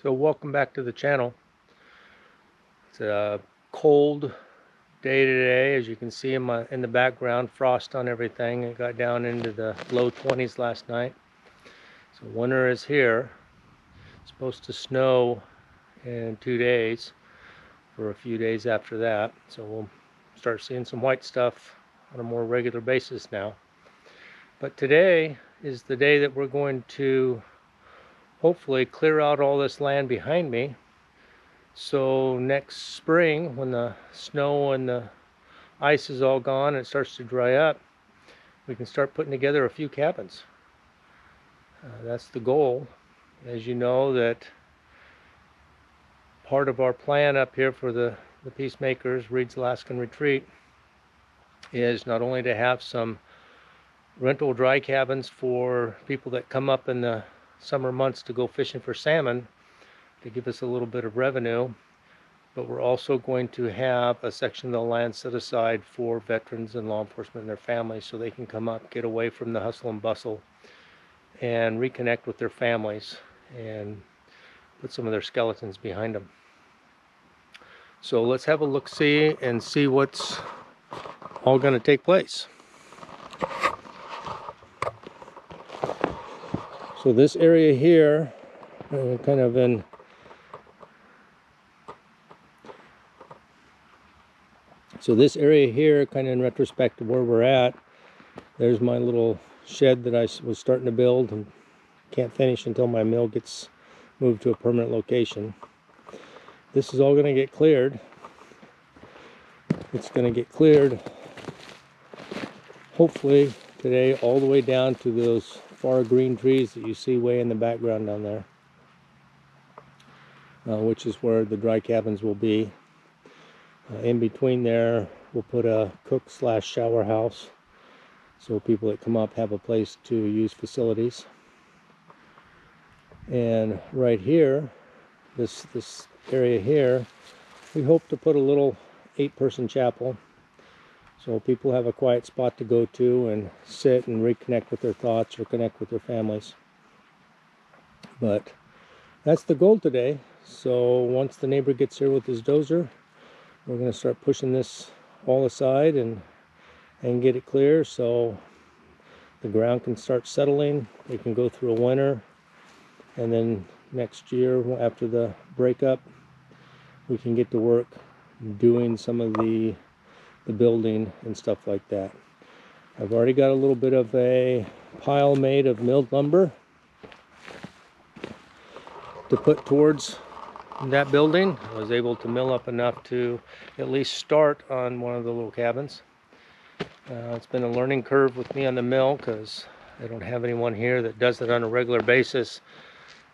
So welcome back to the channel. It's a cold day today, as you can see in the background, frost on everything. It got down into the low 20s last night. So winter is here. It's supposed to snow in 2 days for a few days after that. So we'll start seeing some white stuff on a more regular basis now. But today is the day that we're going to hopefully clear out all this land behind me. So next spring, when the snow and the ice is all gone and it starts to dry up, we can start putting together a few cabins. That's the goal. As you know, that part of our plan up here for the Peacemakers Reed's Alaskan Retreat is not only to have some rental dry cabins for people that come up in the summer months to go fishing for salmon, to give us a little bit of revenue, but we're also going to have a section of the land set aside for veterans and law enforcement and their families, so they can come up, get away from the hustle and bustle, and reconnect with their families and put some of their skeletons behind them. So let's have a look-see and see what's all going to take place. So this area here, kind of in retrospect to where we're at, there's my little shed that I was starting to build and can't finish until my mill gets moved to a permanent location. This is all going to get cleared. It's going to get cleared hopefully today, all the way down to those far green trees that you see way in the background down there, which is where the dry cabins will be. In between there, we'll put a cook/shower house, so people that come up have a place to use facilities. And right here, this area here, we hope to put a little 8-person chapel, so people have a quiet spot to go to and sit and reconnect with their thoughts or connect with their families. But that's the goal today. So once the neighbor gets here with his dozer, we're going to start pushing this all aside and get it clear, so the ground can start settling. They can go through a winter, and then next year, after the breakup, we can get to work doing some of the building and stuff like that. I've already got a little bit of a pile made of milled lumber to put towards that building. I was able to mill up enough to at least start on one of the little cabins. It's been a learning curve with me on the mill, because I don't have anyone here that does it on a regular basis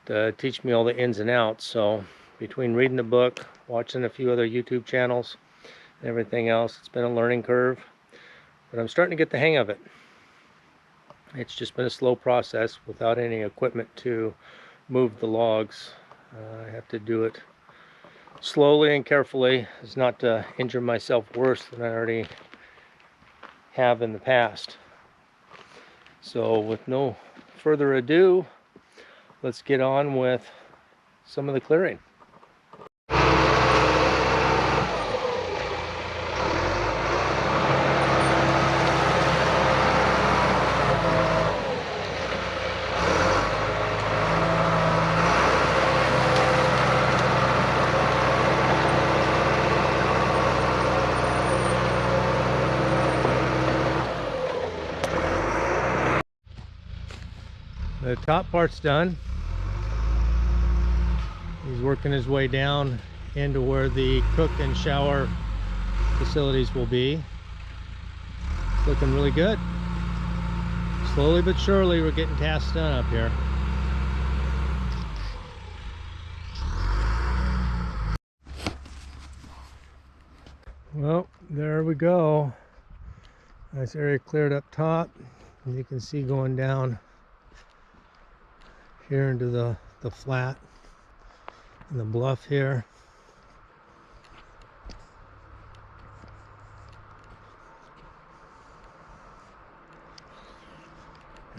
to teach me all the ins and outs. So between reading the book, watching a few other YouTube channels, and everything else, it's been a learning curve, but I'm starting to get the hang of it. It's just been a slow process without any equipment to move the logs. I have to do it slowly and carefully, as not to injure myself worse than I already have in the past. So with no further ado, let's get on with some of the clearing. The top part's done. He's working his way down into where the cook and shower facilities will be. It's looking really good. Slowly but surely, we're getting tasks done up here. Well, there we go. Nice area cleared up top. And you can see going down here into the flat and the bluff here.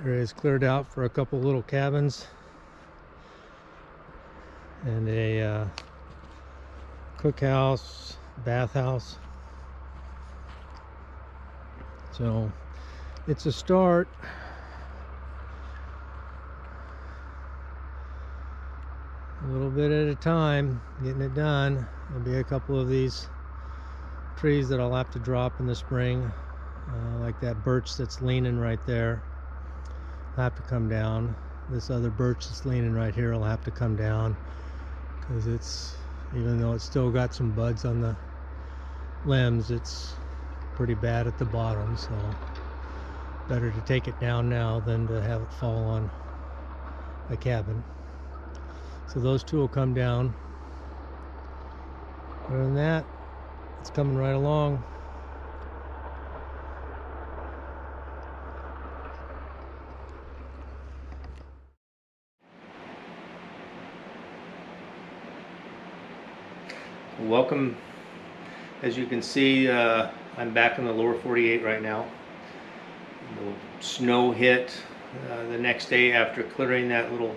Area is cleared out for a couple little cabins, and a cookhouse, bathhouse. So it's a start. A little bit at a time, getting it done. There'll be a couple of these trees that I'll have to drop in the spring, like that birch that's leaning right there. I'll have to come down. This other birch that's leaning right here will have to come down, because it's, even though it's still got some buds on the limbs, it's pretty bad at the bottom, so better to take it down now than to have it fall on a cabin. So those two will come down. Other than that, it's coming right along. Welcome. As you can see, I'm back in the lower 48 right now. The snow hit the next day after clearing that little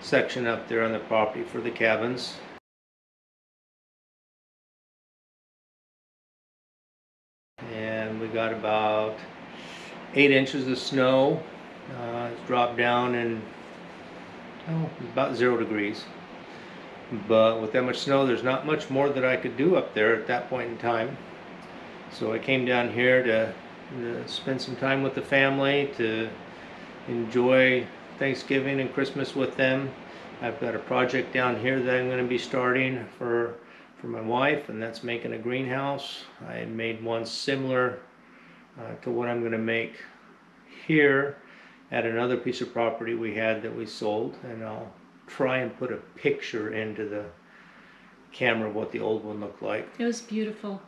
section up there on the property for the cabins. And we got about 8 inches of snow. It's dropped down in about 0 degrees. But with that much snow, there's not much more that I could do up there at that point in time. So I came down here to spend some time with the family, to enjoy Thanksgiving and Christmas with them. I've got a project down here that I'm going to be starting for my wife, and that's making a greenhouse. I had made one similar to what I'm going to make here at another piece of property we had that we sold, and I'll try and put a picture into the camera of what the old one looked like. It was beautiful.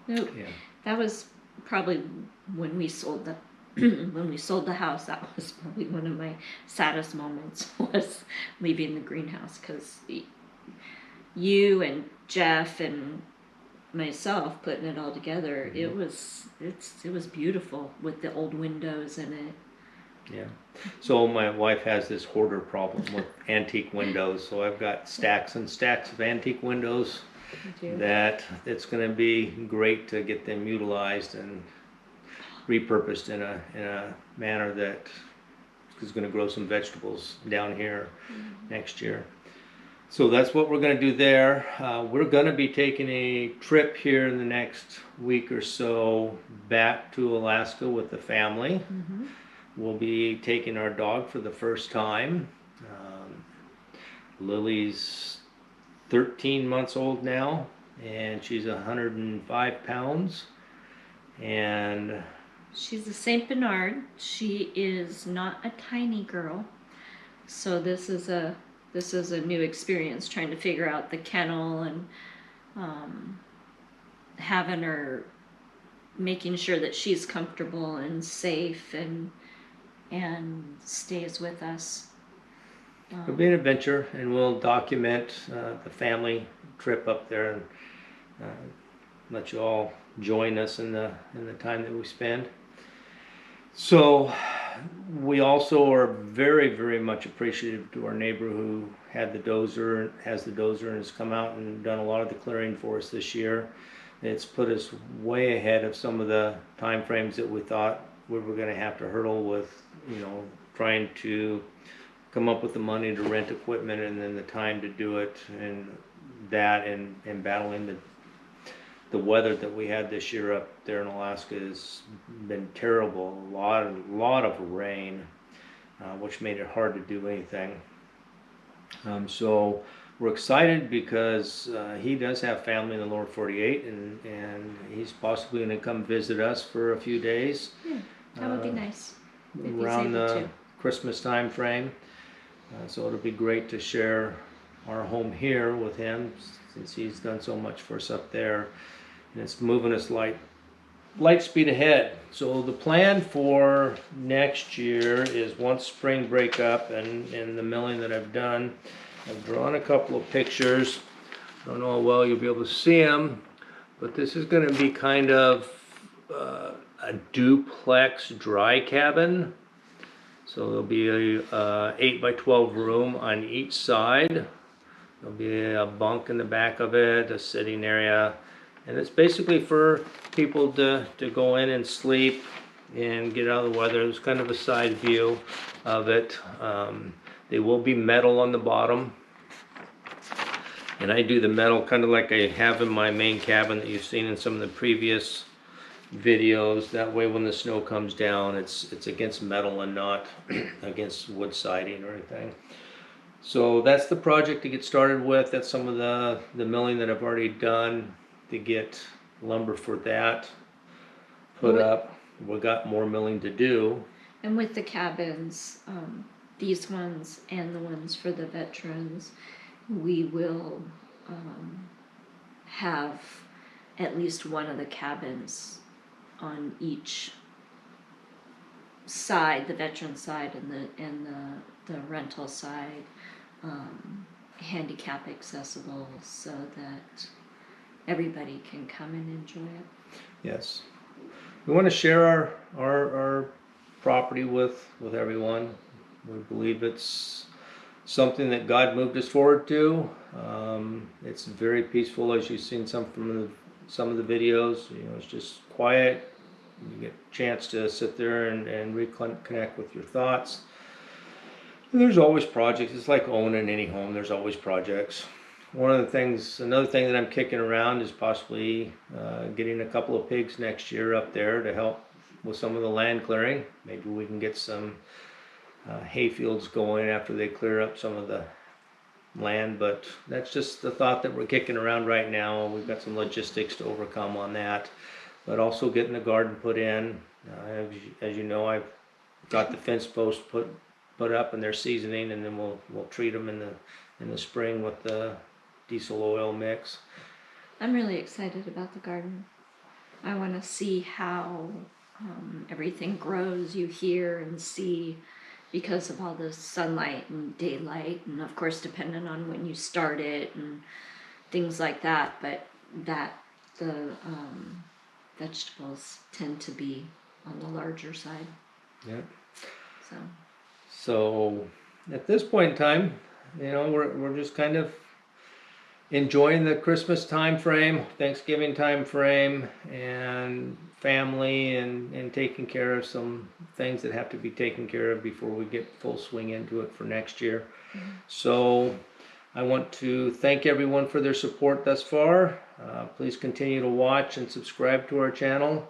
Nope. Yeah. That was probably when we sold the when we sold the house. That was probably one of my saddest moments, was leaving the greenhouse, because you and Jeff and myself putting it all together. Mm-hmm. It was beautiful with the old windows in it. Yeah. So my wife has this hoarder problem with antique windows. So I've got stacks and stacks of antique windows that it's going to be great to get them utilized and repurposed in a manner that is going to grow some vegetables down here next year. So that's what we're going to do there. We're going to be taking a trip here in the next week or so back to Alaska with the family. Mm-hmm. We'll be taking our dog for the first time. Lily's 13 months old now, and she's 105 pounds. And she's a Saint Bernard. She is not a tiny girl. So this is a new experience, trying to figure out the kennel and having her, making sure that she's comfortable and safe and stays with us. It'll be an adventure, and we'll document the family trip up there and let you all join us in the time that we spend. So we also are very, very much appreciative to our neighbor who has the dozer and has come out and done a lot of the clearing for us this year. It's put us way ahead of some of the time frames that we thought we were going to have to hurdle with, trying to come up with the money to rent equipment and then the time to do it, and battling the weather that we had this year up there in Alaska has been terrible. A lot of rain, which made it hard to do anything. So we're excited because he does have family in the lower 48, and he's possibly going to come visit us for a few days. Yeah, that would be nice. Around the Christmas time frame. So it'll be great to share our home here with him, since he's done so much for us up there, and it's moving us light speed ahead. So the plan for next year is, once spring break up and the milling that I've done, I've drawn a couple of pictures. I don't know how well you'll be able to see them, But this is gonna be kind of a duplex dry cabin. So there'll be a 8 by 12 room on each side. There'll be a bunk in the back of it, a sitting area. And it's basically for people to go in and sleep and get out of the weather. It's kind of a side view of it. They will be metal on the bottom. And I do the metal kind of like I have in my main cabin that you've seen in some of the previous videos. That way when the snow comes down, it's against metal and not against wood siding or anything. So that's the project to get started with. That's some of the milling that I've already done to get lumber for that put up. We got more milling to do. And with the cabins, these ones and the ones for the veterans, we will have at least one of the cabins on each side, the veteran side and the rental side, handicap accessible so that everybody can come and enjoy it. Yes. We want to share our property with everyone. We believe it's something that God moved us forward to. It's very peaceful, as you've seen some of the videos. You know, it's just quiet. You get a chance to sit there and reconnect with your thoughts. And there's always projects. It's like owning any home. There's always projects. Another thing that I'm kicking around is possibly getting a couple of pigs next year up there to help with some of the land clearing. Maybe we can get some hay fields going after they clear up some of the land, but that's just the thought that we're kicking around right now. We've got some logistics to overcome on that, but also getting the garden put in. As you know, I've got the fence posts put up and they're seasoning, and then we'll treat them in the spring with the diesel oil mix. I'm really excited about the garden. I want to see how everything grows. You hear and see because of all the sunlight and daylight, and of course depending on when you start it and things like that, but that the vegetables tend to be on the larger side. Yep. So At this point in time, you know, we're just kind of enjoying the Christmas time frame, Thanksgiving time frame, and family, and taking care of some things that have to be taken care of before we get full swing into it for next year. So I want to thank everyone for their support thus far. Please continue to watch and subscribe to our channel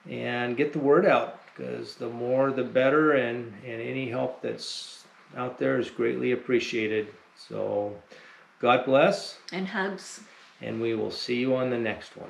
and get the word out, because the more the better, and any help that's out there is greatly appreciated. So God bless, and hugs. and we will see you on the next one.